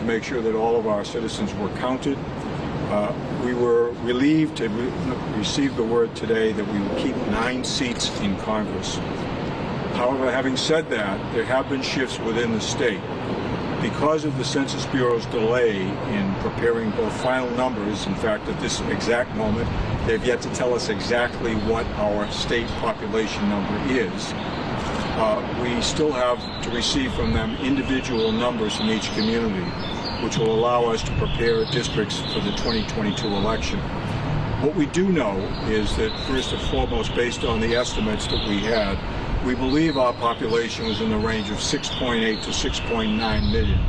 to make sure that all of our citizens were counted. We were relieved to receive the word today that we will keep 9 seats in Congress. However, having said that, there have been shifts within the state. Because of the Census Bureau's delay in preparing both final numbers, in fact, at this exact moment, they've yet to tell us exactly what our state population number is. We still have to receive from them individual numbers from each community, which will allow us to prepare districts for the 2022 election. What we do know is that, first and foremost, based on the estimates that we had, we believe our population was in the range of 6.8 to 6.9 million.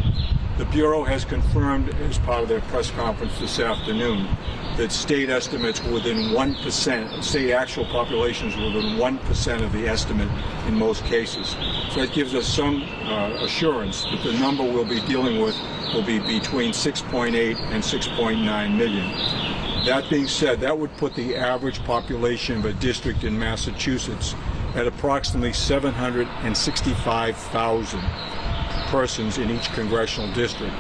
The Bureau has confirmed, as part of their press conference this afternoon, that state estimates were within 1%, state actual populations were within 1% of the estimate in most cases. So that gives us some assurance that the number we'll be dealing with will be between 6.8 and 6.9 million. That being said, that would put the average population of a district in Massachusetts at approximately 765,000 persons in each congressional district.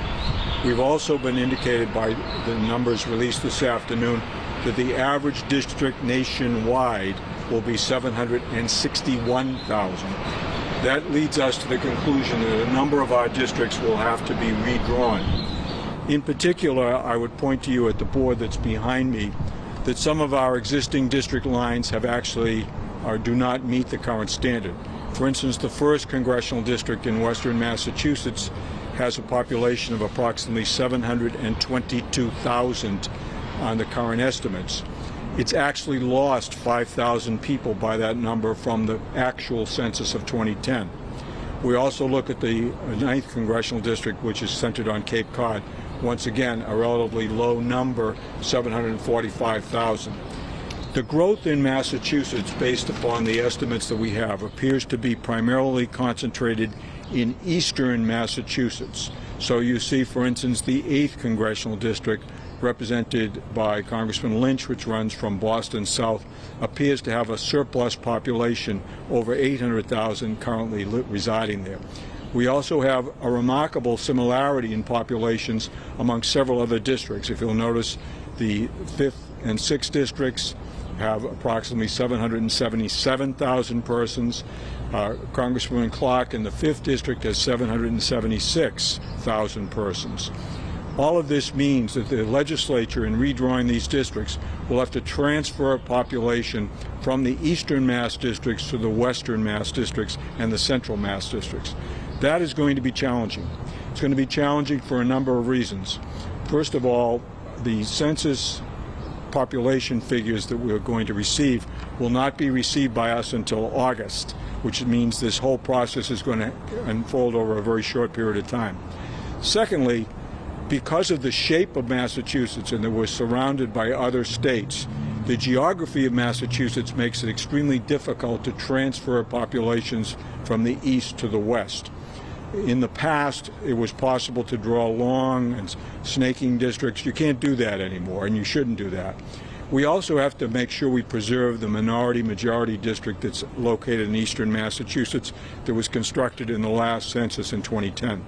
We've also been indicated by the numbers released this afternoon that the average district nationwide will be 761,000. That leads us to the conclusion that a number of our districts will have to be redrawn. In particular, I would point to you at the board that's behind me that some of our existing district lines have actually do not meet the current standard. For instance, the 1st Congressional District in Western Massachusetts has a population of approximately 722,000 on the current estimates. It's actually lost 5,000 people by that number from the actual census of 2010. We also look at the 9th Congressional District, which is centered on Cape Cod. Once again, a relatively low number, 745,000. The growth in Massachusetts, based upon the estimates that we have, appears to be primarily concentrated in eastern Massachusetts. So you see, for instance, the 8th Congressional District, represented by Congressman Lynch, which runs from Boston south, appears to have a surplus population, over 800,000 currently residing there. We also have a remarkable similarity in populations among several other districts. If you'll notice, the 5th and 6th districts have approximately 777,000 persons. Congresswoman Clark in the 5th district has 776,000 persons. All of this means that the legislature, in redrawing these districts, will have to transfer population from the eastern Mass districts to the western Mass districts and the central Mass districts. That is going to be challenging. It's going to be challenging for a number of reasons. First of all, the census population figures that we're going to receive will not be received by us until August, which means this whole process is going to unfold over a very short period of time. Secondly, because of the shape of Massachusetts and that we're surrounded by other states, the geography of Massachusetts makes it extremely difficult to transfer populations from the east to the west. In the past, it was possible to draw long and snaking districts. You can't do that anymore, and you shouldn't do that. We also have to make sure we preserve the minority-majority district that's located in eastern Massachusetts that was constructed in the last census in 2010.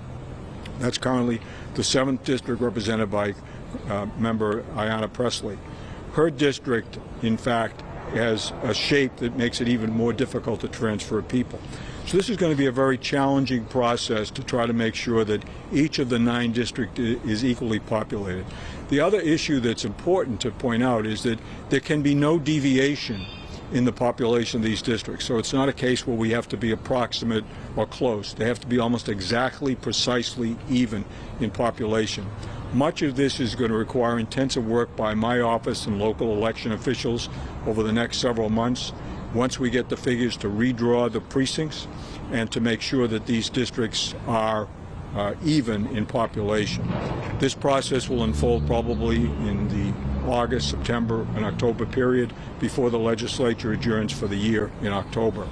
That's currently the 7th district, represented by member Ayanna Pressley. Her district, in fact, has a shape that makes it even more difficult to transfer people. So this is going to be a very challenging process to try to make sure that each of the 9 districts is equally populated. The other issue that's important to point out is that there can be no deviation in the population of these districts. So it's not a case where we have to be approximate or close. They have to be almost exactly, precisely even in population. Much of this is going to require intensive work by my office and local election officials over the next several months, once we get the figures, to redraw the precincts and to make sure that these districts are even in population. This process will unfold probably in the August, September, and October period before the legislature adjourns for the year in October.